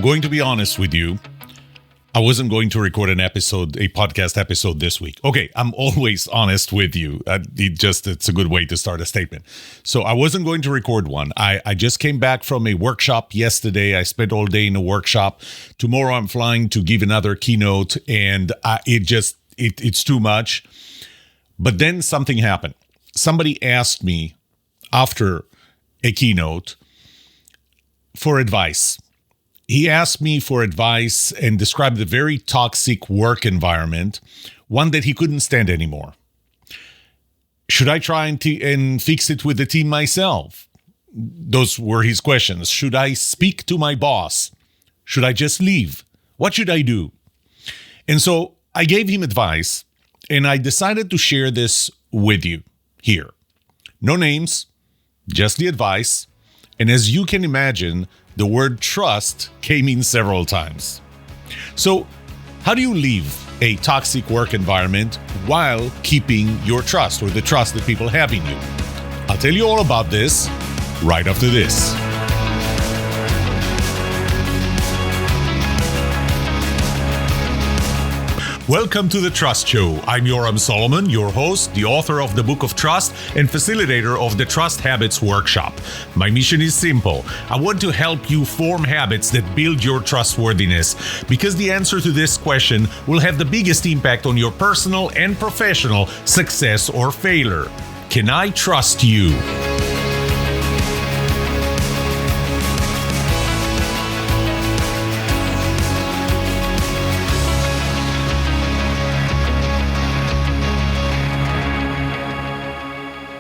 going to be honest with you. I wasn't going to record a podcast episode this week. Okay, I'm always honest with you. It's a good way to start a statement. So I wasn't going to record one. I just came back from a workshop yesterday. I spent all day in a workshop. Tomorrow I'm flying to give another keynote, and it's too much. But then something happened. Somebody asked me after a keynote for advice. He asked me for advice and described a very toxic work environment, one that he couldn't stand anymore. Should I try and fix it with the team myself? Those were his questions. Should I speak to my boss? Should I just leave? What should I do? And so I gave him advice, and I decided to share this with you here. No names, just the advice. And as you can imagine, the word trust came in several times. So, how do you leave a toxic work environment while keeping your trust or the trust that people have in you? I'll tell you all about this right after this. Welcome to The Trust Show. I'm Yoram Solomon, your host, the author of the Book of Trust, and facilitator of the Trust Habits Workshop. My mission is simple. I want to help you form habits that build your trustworthiness, because the answer to this question will have the biggest impact on your personal and professional success or failure. Can I trust you?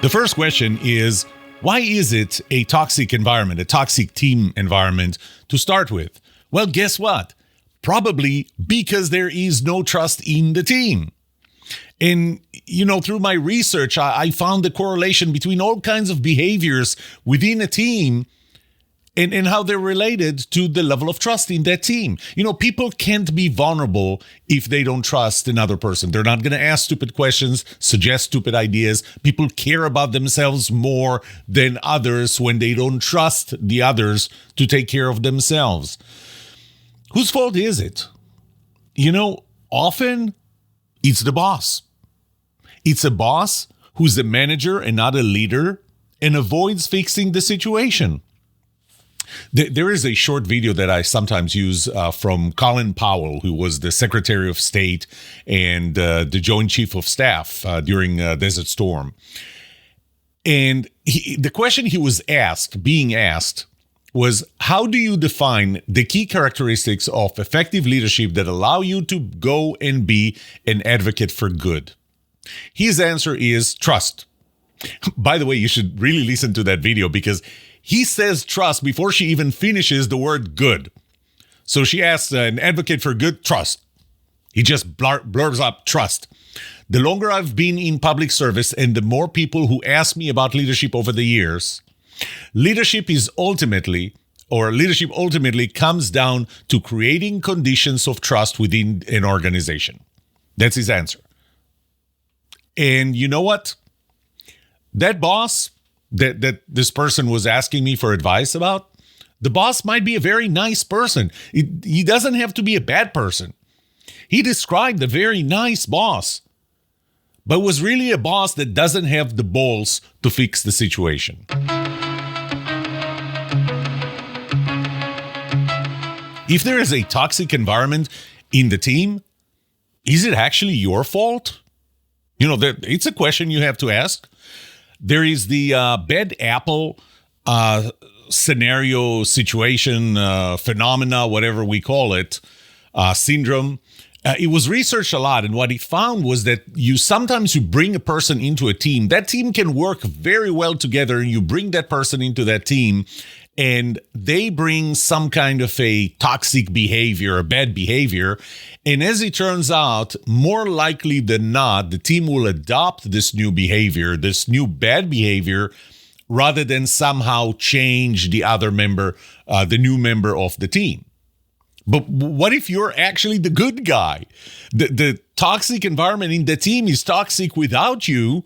The first question is, why is it a toxic environment, a toxic team environment to start with? Well, guess what? Probably because there is no trust in the team. And, through my research, I found the correlation between all kinds of behaviors within a team and how they're related to the level of trust in that team. People can't be vulnerable if they don't trust another person. They're not going to ask stupid questions, suggest stupid ideas. People care about themselves more than others when they don't trust the others to take care of themselves. Whose fault is it? Often it's the boss. It's a boss who's a manager and not a leader and avoids fixing the situation. There is a short video that I sometimes use from Colin Powell, who was the Secretary of State and the Joint Chief of Staff during Desert Storm. And the question he was being asked, was, how do you define the key characteristics of effective leadership that allow you to go and be an advocate for good? His answer is trust. By the way, you should really listen to that video because he says trust before she even finishes the word good. So she asks an advocate for good, trust. He just blurs up trust. The longer I've been in public service and the more people who ask me about leadership over the years, leadership ultimately comes down to creating conditions of trust within an organization. That's his answer. And you know what? That boss that this person was asking me for advice about, the boss might be a very nice person. He doesn't have to be a bad person. He described a very nice boss, but was really a boss that doesn't have the balls to fix the situation. If there is a toxic environment in the team, is it actually your fault? It's a question you have to ask. There is the bad apple scenario, situation, phenomena, whatever we call it, syndrome. It was researched a lot, and what it found was that sometimes you bring a person into a team. That team can work very well together, and you bring that person into that team, and they bring some kind of a toxic behavior, a bad behavior. And as it turns out, more likely than not, the team will adopt this new behavior, this new bad behavior, rather than somehow change the other member, the new member of the team. But what if you're actually the good guy? The toxic environment in the team is toxic without you,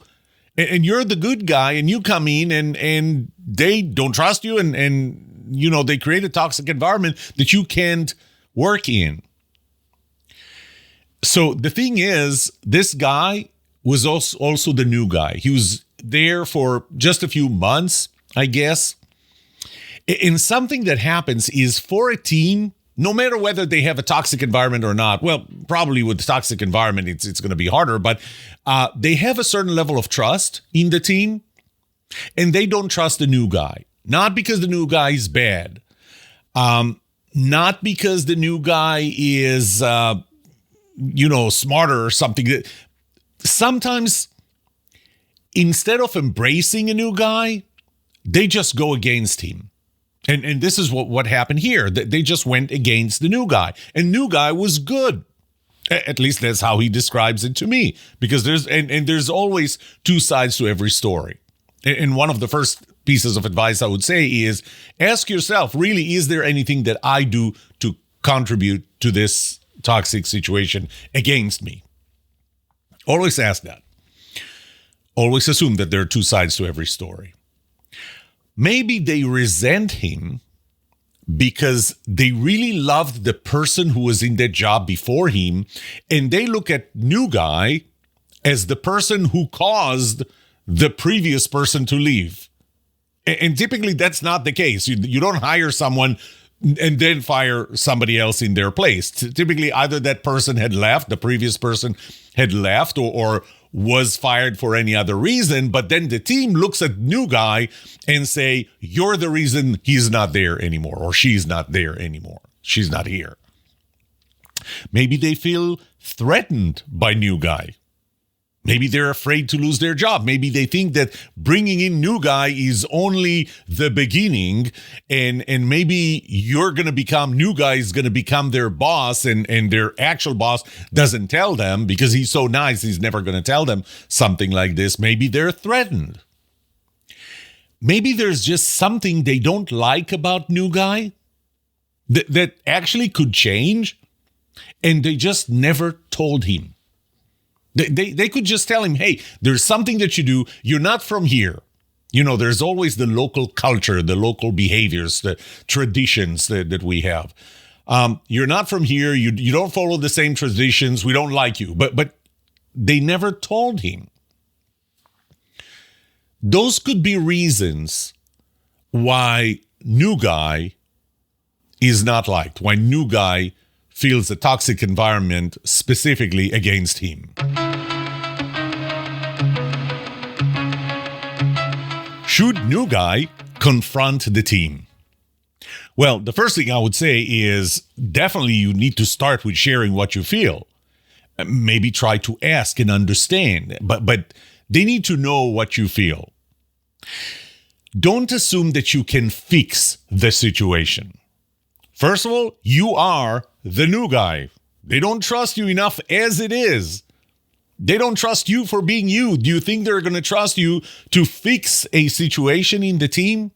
and you're the good guy, and you come in and they don't trust you and they create a toxic environment that you can't work in. So the thing is, this guy was also the new guy. He was there for just a few months, I guess. And something that happens is, for a team, no matter whether they have a toxic environment or not, well, probably with the toxic environment, it's going to be harder, but they have a certain level of trust in the team, and they don't trust the new guy. Not because the new guy is bad, not because the new guy is, smarter or something. Sometimes, instead of embracing a new guy, they just go against him. And this is what happened here. They just went against the new guy. And new guy was good. At least that's how he describes it to me. Because there's always two sides to every story. And one of the first pieces of advice I would say is, ask yourself, really, is there anything that I do to contribute to this toxic situation against me? Always ask that. Always assume that there are two sides to every story. Maybe they resent him because they really loved the person who was in that job before him, and they look at new guy as the person who caused the previous person to leave. And typically that's not the case. You don't hire someone and then fire somebody else in their place. Typically either that person had left, the previous person had left, or was fired for any other reason, but then the team looks at new guy and say, you're the reason he's not there anymore, or she's not there anymore. She's not here. Maybe they feel threatened by new guy. Maybe they're afraid to lose their job. Maybe they think that bringing in new guy is only the beginning, and maybe new guy is going to become their boss, and their actual boss doesn't tell them because he's so nice, he's never going to tell them something like this. Maybe they're threatened. Maybe there's just something they don't like about new guy that actually could change, and they just never told him. They could just tell him, hey, there's something that you do. You're not from here. There's always the local culture, the local behaviors, the traditions that we have. You're not from here. You don't follow the same traditions. We don't like you. But they never told him. Those could be reasons why new guy is not liked, why new guy feels a toxic environment specifically against him. Should new guy confront the team? Well, the first thing I would say is definitely you need to start with sharing what you feel. Maybe try to ask and understand, but they need to know what you feel. Don't assume that you can fix the situation. First of all, you are the new guy. They don't trust you enough as it is. They don't trust you for being you. Do you think they're going to trust you to fix a situation in the team?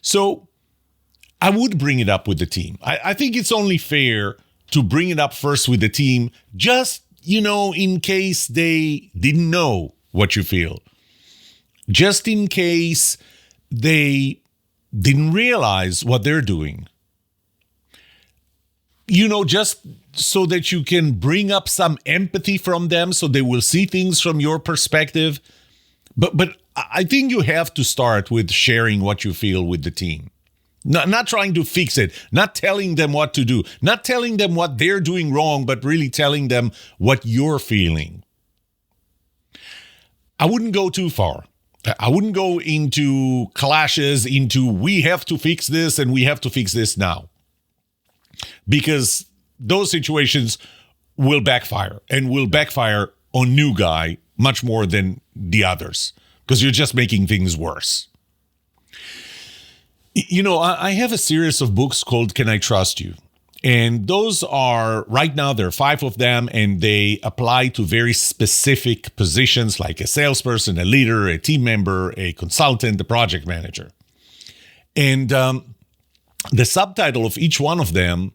So I would bring it up with the team. I think it's only fair to bring it up first with the team, just, in case they didn't know what you feel. Just in case they didn't realize what they're doing. Just so that you can bring up some empathy from them so they will see things from your perspective. But I think you have to start with sharing what you feel with the team. Not trying to fix it, not telling them what to do, not telling them what they're doing wrong, but really telling them what you're feeling. I wouldn't go too far. I wouldn't go into clashes, into we have to fix this and we have to fix this now. Because those situations will backfire, and will backfire on new guy much more than the others, because you're just making things worse. I have a series of books called Can I Trust You? And those are, right now, there are 5 of them, and they apply to very specific positions like a salesperson, a leader, a team member, a consultant, a project manager. And the subtitle of each one of them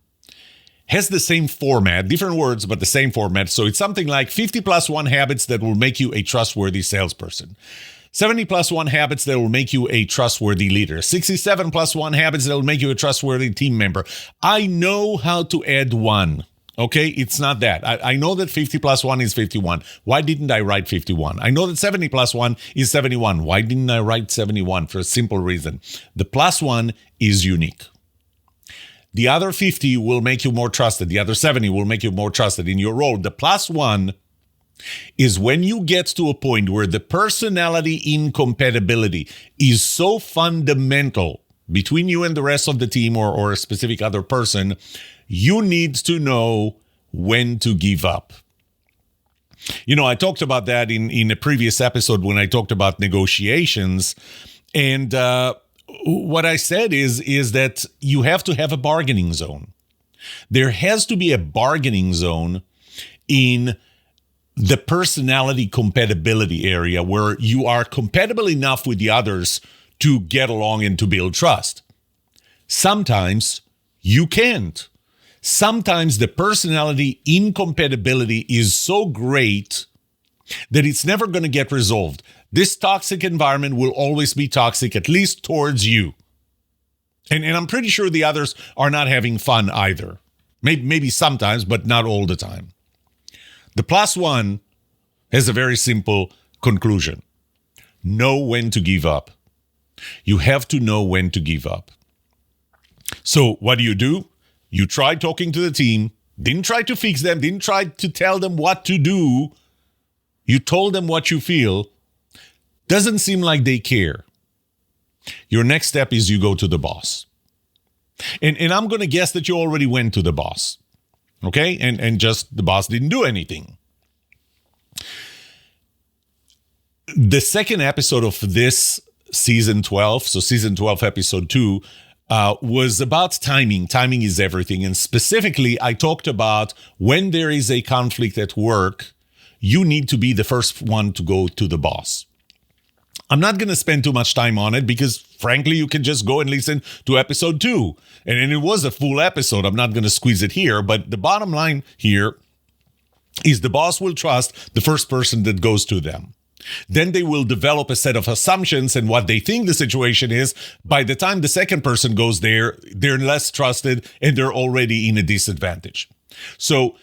has the same format, different words, but the same format. So it's something like 50 plus 1 habits that will make you a trustworthy salesperson. 70 plus 1 habits that will make you a trustworthy leader. 67 plus 1 habits that will make you a trustworthy team member. I know how to add 1. Okay, it's not that. I know that 50 plus 1 is 51. Why didn't I write 51? I know that 70 plus 1 is 71. Why didn't I write 71? For a simple reason. The plus 1 is unique. The other 50 will make you more trusted. The other 70 will make you more trusted in your role. The plus 1 is when you get to a point where the personality incompatibility is so fundamental between you and the rest of the team or a specific other person, you need to know when to give up. You know, I talked about that in a previous episode when I talked about negotiations. And what I said is that you have to have a bargaining zone. There has to be a bargaining zone in the personality compatibility area where you are compatible enough with the others to get along and to build trust. Sometimes you can't. Sometimes the personality incompatibility is so great that it's never going to get resolved. This toxic environment will always be toxic, at least towards you. And I'm pretty sure the others are not having fun either. Maybe sometimes, but not all the time. The plus 1 has a very simple conclusion. Know when to give up. You have to know when to give up. So what do? You try talking to the team, didn't try to fix them, didn't try to tell them what to do. You told them what you feel. Doesn't seem like they care. Your next step is you go to the boss. And I'm going to guess that you already went to the boss. Okay? And just the boss didn't do anything. The second episode of this season 12, so season 12, episode 2, was about timing. Timing is everything. And specifically, I talked about when there is a conflict at work, you need to be the first one to go to the boss. I'm not going to spend too much time on it because, frankly, you can just go and listen to episode 2. And it was a full episode. I'm not going to squeeze it here. But the bottom line here is the boss will trust the first person that goes to them. Then they will develop a set of assumptions and what they think the situation is. By the time the second person goes there, they're less trusted and they're already in a disadvantage. So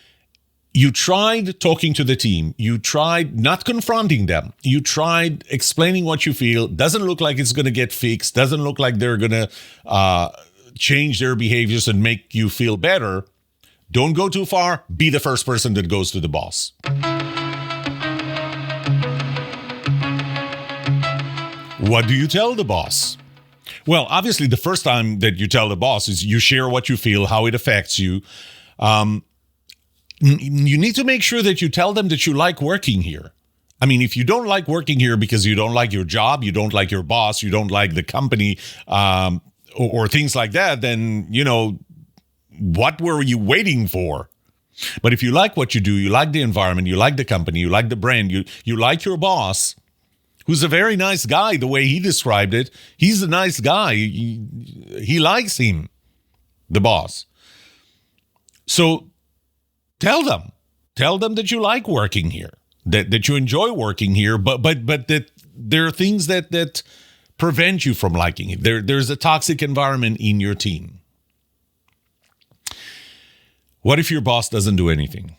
you tried talking to the team. You tried not confronting them. You tried explaining what you feel. Doesn't look like it's going to get fixed. Doesn't look like they're going to change their behaviors and make you feel better. Don't go too far. Be the first person that goes to the boss. What do you tell the boss? Well, obviously, the first time that you tell the boss is you share what you feel, how it affects you. You need to make sure that you tell them that you like working here. I mean, if you don't like working here because you don't like your job, you don't like your boss, you don't like the company, or things like that, then, you know, what were you waiting for? But if you like what you do, you like the environment, you like the company, you like the brand, you like your boss, who's a very nice guy, the way he described it. He's a nice guy. He likes him, the boss. So tell them that you like working here, that you enjoy working here, but that there are things that prevent you from liking it. There's a toxic environment in your team. What if your boss doesn't do anything?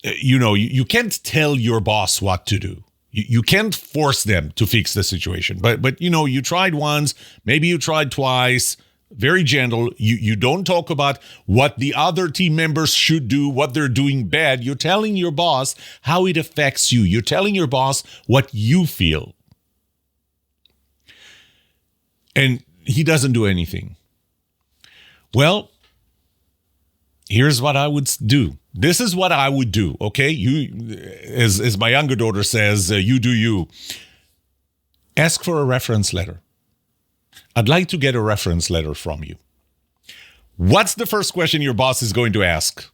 You can't tell your boss what to do. You can't force them to fix the situation. But you tried once, maybe you tried twice, very gentle. You don't talk about what the other team members should do, what they're doing bad. You're telling your boss how it affects you. You're telling your boss what you feel. And he doesn't do anything. Well, here's what I would do. This is what I would do, okay? You, as my younger daughter says, you do you. Ask for a reference letter. I'd like to get a reference letter from you. What's the first question your boss is going to ask?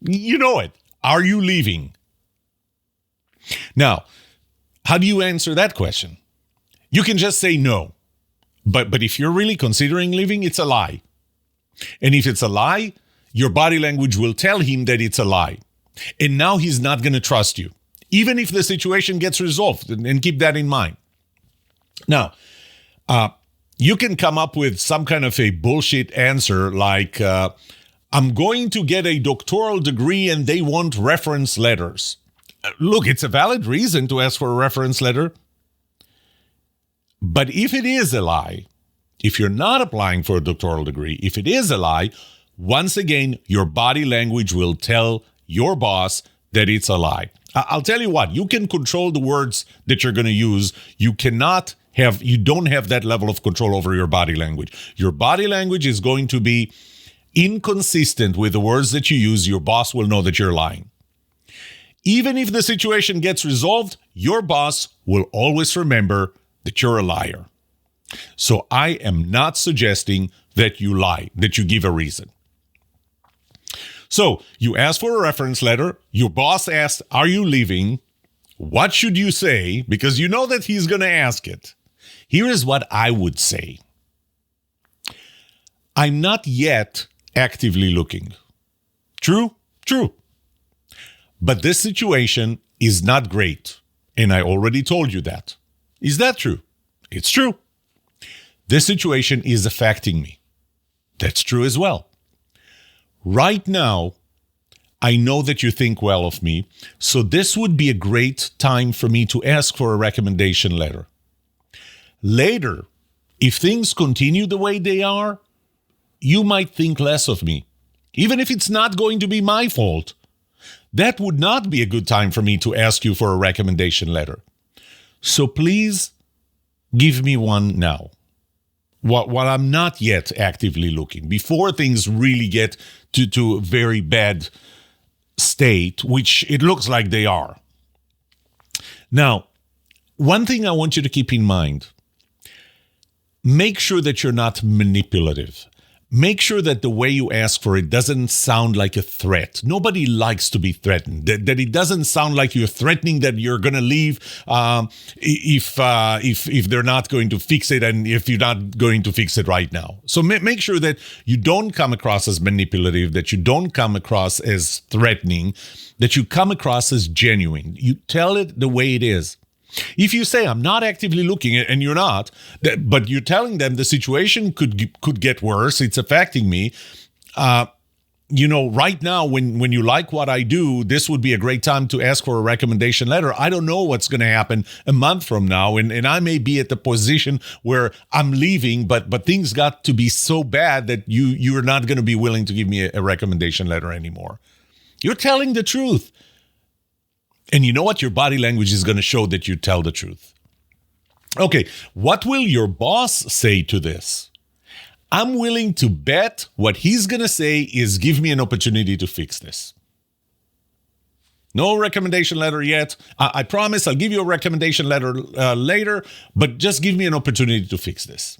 You know it. Are you leaving? Now, how do you answer that question? You can just say no. But if you're really considering leaving, it's a lie. And if it's a lie, your body language will tell him that it's a lie. And now he's not going to trust you, even if the situation gets resolved. And keep that in mind. Now, you can come up with some kind of a bullshit answer like, I'm going to get a doctoral degree and they want reference letters. Look, it's a valid reason to ask for a reference letter. But if it is a lie, if you're not applying for a doctoral degree, if it is a lie, once again, your body language will tell your boss that it's a lie. I'll tell you what, you can control the words that you're going to use. You don't have that level of control over your body language. Your body language is going to be inconsistent with the words that you use. Your boss will know that you're lying. Even if the situation gets resolved, your boss will always remember that you're a liar. So I am not suggesting that you lie, that you give a reason. So you ask for a reference letter. Your boss asks, are you leaving? What should you say? Because you know that he's going to ask it. Here is what I would say. I'm not yet actively looking. True? True. But this situation is not great. And I already told you that. Is that true? It's true. This situation is affecting me. That's true as well. Right now, I know that you think well of me, so this would be a great time for me to ask for a recommendation letter. Later, if things continue the way they are, you might think less of me, even if it's not going to be my fault. That would not be a good time for me to ask you for a recommendation letter. So please give me one now. While I'm not yet actively looking, before things really get to a very bad state, which it looks like they are. Now, one thing I want you to keep in mind, make sure that you're not manipulative. Make sure that the way you ask for it doesn't sound like a threat. Nobody likes to be threatened. That it doesn't sound like you're threatening that you're going to leave if they're not going to fix it and if you're not going to fix it right now. So make sure that you don't come across as manipulative, that you don't come across as threatening, that you come across as genuine. You tell it the way it is. If you say, I'm not actively looking, and you're not, but you're telling them the situation could get worse, it's affecting me, right now, when you like what I do, this would be a great time to ask for a recommendation letter. I don't know what's going to happen a month from now, and I may be at the position where I'm leaving, but things got to be so bad that you're not going to be willing to give me a recommendation letter anymore. You're telling the truth. And you know what? Your body language is going to show that you tell the truth. Okay, what will your boss say to this? I'm willing to bet what he's going to say is give me an opportunity to fix this. No recommendation letter yet. I promise I'll give you a recommendation letter later, but just give me an opportunity to fix this.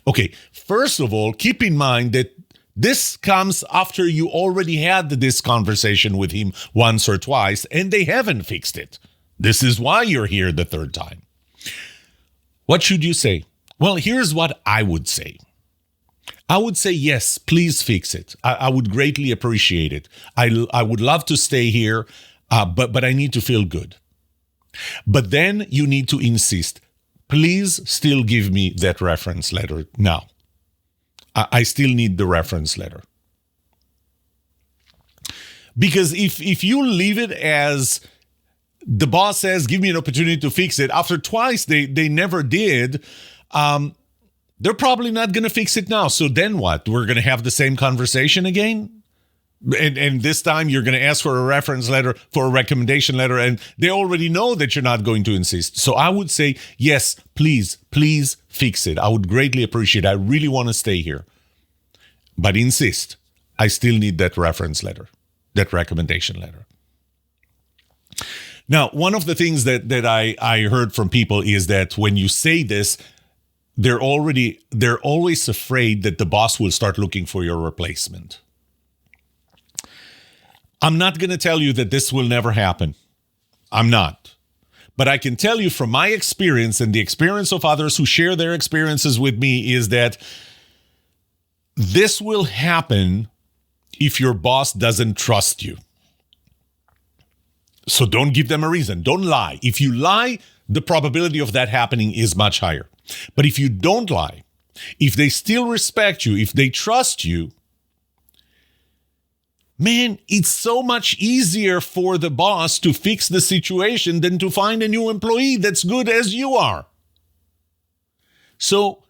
Okay, first of all, keep in mind that this comes after you already had this conversation with him once or twice, and they haven't fixed it. This is why you're here the third time. What should you say? Well, here's what I would say. I would say, yes, please fix it. I would greatly appreciate it. I would love to stay here, but I need to feel good. But then you need to insist. Please still give me that reference letter now. I still need the reference letter. Because if you leave it as the boss says, give me an opportunity to fix it, after twice they never did, they're probably not going to fix it now. So then what? We're going to have the same conversation again? And this time you're going to ask for a reference letter, for a recommendation letter, and they already know that you're not going to insist. So I would say, yes, please fix it. I would greatly appreciate it. I really want to stay here. But insist. I still need that reference letter, that recommendation letter. Now, one of the things that I heard from people is that when you say this, they're always afraid that the boss will start looking for your replacement. I'm not going to tell you that this will never happen. I'm not. But I can tell you from my experience and the experience of others who share their experiences with me is that this will happen if your boss doesn't trust you. So don't give them a reason. Don't lie. If you lie, the probability of that happening is much higher. But if you don't lie, if they still respect you, if they trust you, man, it's so much easier for the boss to fix the situation than to find a new employee that's good as you are. So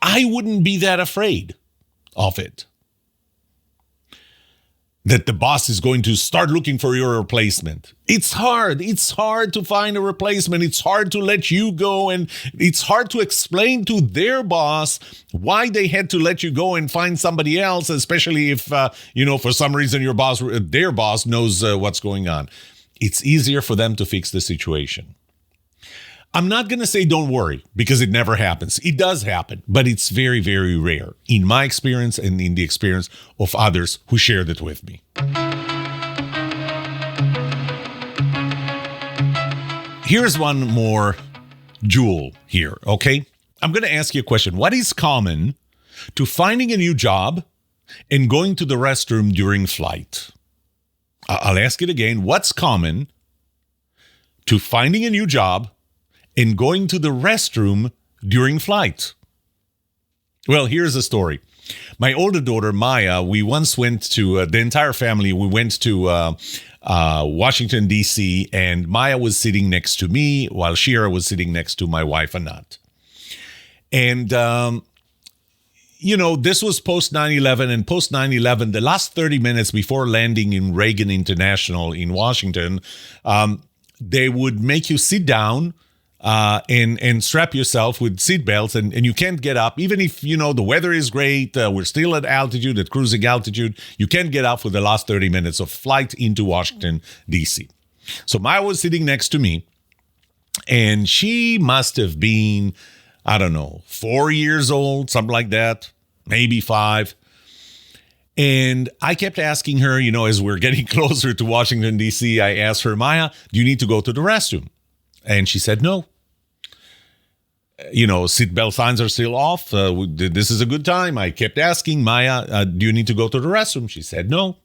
I wouldn't be that afraid of it, that the boss is going to start looking for your replacement. It's hard. It's hard to find a replacement. It's hard to let you go, and it's hard to explain to their boss why they had to let you go and find somebody else, especially if, for some reason their boss knows what's going on. It's easier for them to fix the situation. I'm not going to say don't worry, because it never happens. It does happen, but it's very, very rare in my experience and in the experience of others who shared it with me. Here's one more jewel here, okay? I'm going to ask you a question. What is common to finding a new job and going to the restroom during flight? I'll ask it again. What's common to finding a new job and going to the restroom during flight? Well, here's the story. My older daughter, Maya, we once went to, the entire family, we went to Washington, D.C., and Maya was sitting next to me while Shira was sitting next to my wife, Anat. And, this was post 9/11, and post 9/11, the last 30 minutes before landing in Reagan International in Washington, they would make you sit down and strap yourself with seatbelts, and you can't get up. Even if, the weather is great, we're still at altitude, at cruising altitude, you can't get up for the last 30 minutes of flight into Washington, D.C. So Maya was sitting next to me, and she must have been, 4 years old, something like that, maybe 5. And I kept asking her, as we're getting closer to Washington, D.C., I asked her, Maya, do you need to go to the restroom? And she said, no. Seatbelt signs are still off. This is a good time. I kept asking, Maya, do you need to go to the restroom? She said, no.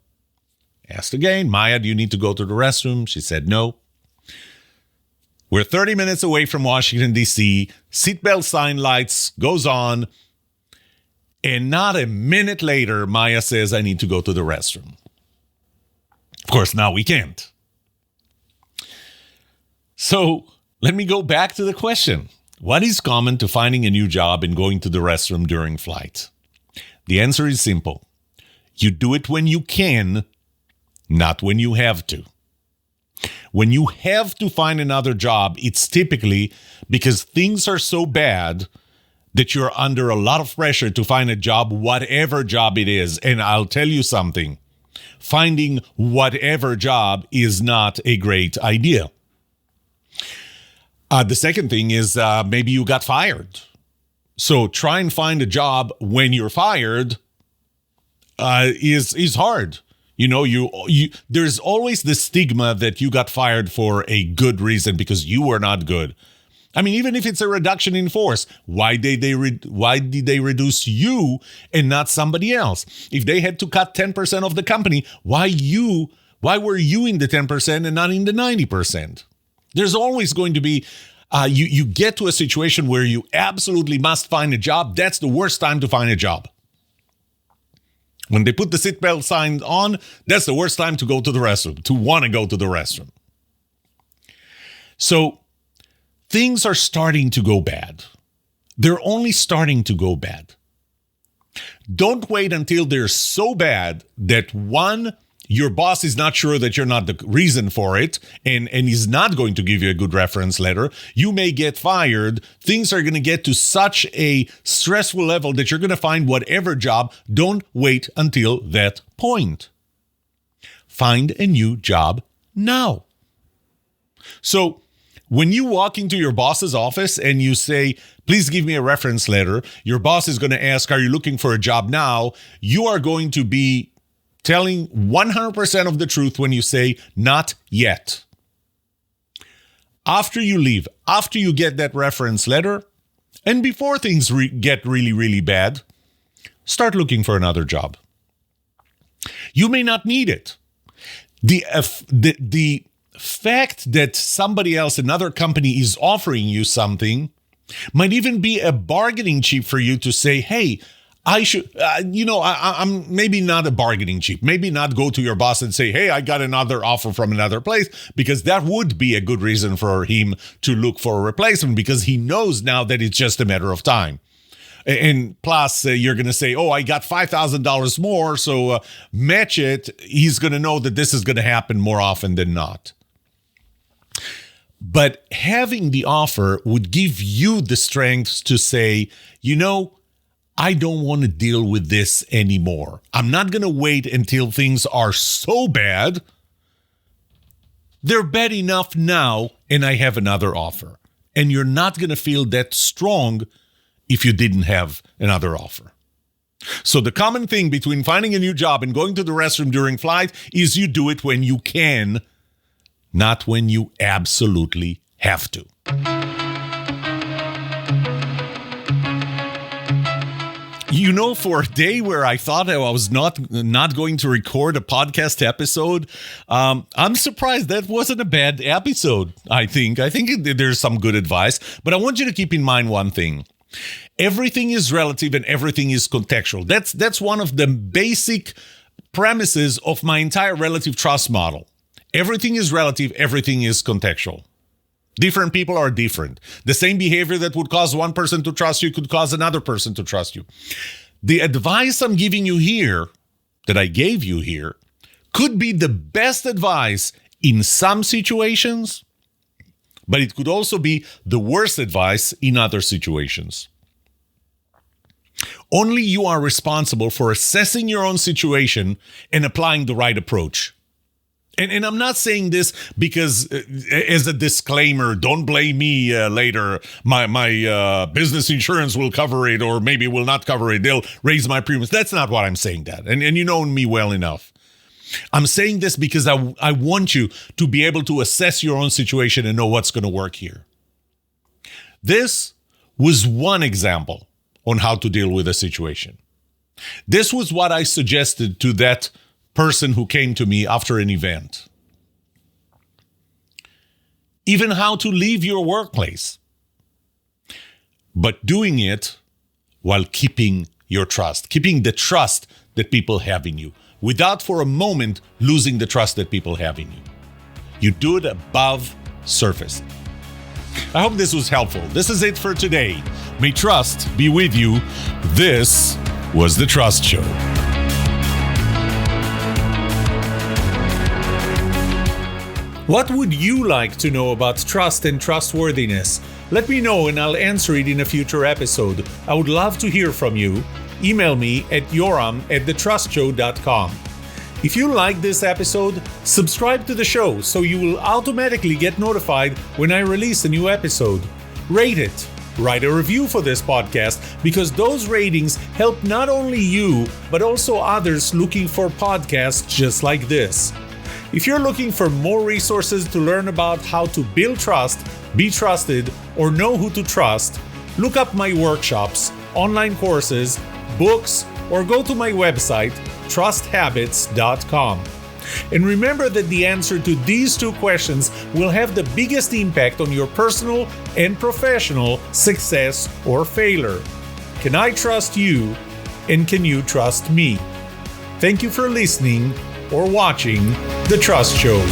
Asked again, Maya, do you need to go to the restroom? She said, no. We're 30 minutes away from Washington, D.C. Seatbelt sign lights goes on. And not a minute later, Maya says, I need to go to the restroom. Of course, now we can't. So let me go back to the question. What is common to finding a new job and going to the restroom during flight? The answer is simple. You do it when you can, not when you have to. When you have to find another job, it's typically because things are so bad that you're under a lot of pressure to find a job, whatever job it is. And I'll tell you something. Finding whatever job is not a great idea. The second thing is maybe you got fired. So try and find a job when you're fired is hard. There's always the stigma that you got fired for a good reason because you were not good. I mean, even if it's a reduction in force, why did they reduce you and not somebody else? If they had to cut 10% of the company, why were you in the 10% and not in the 90%? There's always going to be, you get to a situation where you absolutely must find a job. That's the worst time to find a job. When they put the seatbelt sign on, that's the worst time to go to the restroom, to want to go to the restroom. So things are starting to go bad. They're only starting to go bad. Don't wait until they're so bad that one, your boss is not sure that you're not the reason for it and he's not going to give you a good reference letter. You may get fired. Things are going to get to such a stressful level that you're going to find whatever job. Don't wait until that point. Find a new job now. So when you walk into your boss's office and you say, please give me a reference letter, your boss is going to ask, are you looking for a job now? You are going to be telling 100% of the truth when you say, not yet. After you leave, after you get that reference letter, and before things get really, really bad, start looking for another job. You may not need it. The fact that somebody else, another company, is offering you something might even be a bargaining chip for you to say, hey, I should, I'm maybe not a bargaining chip. Maybe not go to your boss and say, hey, I got another offer from another place, because that would be a good reason for him to look for a replacement, because he knows now that it's just a matter of time. And plus, you're going to say, oh, I got $5,000 more, so match it. He's going to know that this is going to happen more often than not. But having the offer would give you the strength to say, I don't want to deal with this anymore. I'm not going to wait until things are so bad. They're bad enough now, and I have another offer. And you're not going to feel that strong if you didn't have another offer. So the common thing between finding a new job and going to the restroom during flight is you do it when you can, not when you absolutely have to. For a day where I thought I was not going to record a podcast episode, I'm surprised that wasn't a bad episode, I think. I think there's some good advice, but I want you to keep in mind one thing. Everything is relative and everything is contextual. That's one of the basic premises of my entire relative trust model. Everything is relative, everything is contextual. Different people are different. The same behavior that would cause one person to trust you could cause another person to trust you. The advice I'm giving you here, that I gave you here, could be the best advice in some situations, but it could also be the worst advice in other situations. Only you are responsible for assessing your own situation and applying the right approach. And I'm not saying this because, as a disclaimer, don't blame me later. My business insurance will cover it, or maybe will not cover it. They'll raise my premiums. That's not what I'm saying that. And you know me well enough. I'm saying this because I want you to be able to assess your own situation and know what's going to work here. This was one example on how to deal with a situation. This was what I suggested to that person who came to me after an event. Even how to leave your workplace, but doing it while keeping your trust, keeping the trust that people have in you, without for a moment losing the trust that people have in you. You do it above surface. I hope this was helpful. This is it for today. May trust be with you. This was The Trust Show. What would you like to know about trust and trustworthiness? Let me know and I'll answer it in a future episode. I would love to hear from you. Email me at yoram@thetrustshow.com. If you like this episode, subscribe to the show so you will automatically get notified when I release a new episode. Rate it. Write a review for this podcast, because those ratings help not only you, but also others looking for podcasts just like this. If you're looking for more resources to learn about how to build trust, be trusted, or know who to trust, look up my workshops, online courses, books, or go to my website, trusthabits.com. And remember that the answer to these two questions will have the biggest impact on your personal and professional success or failure. Can I trust you, and can you trust me? Thank you for listening or watching The Trust Show.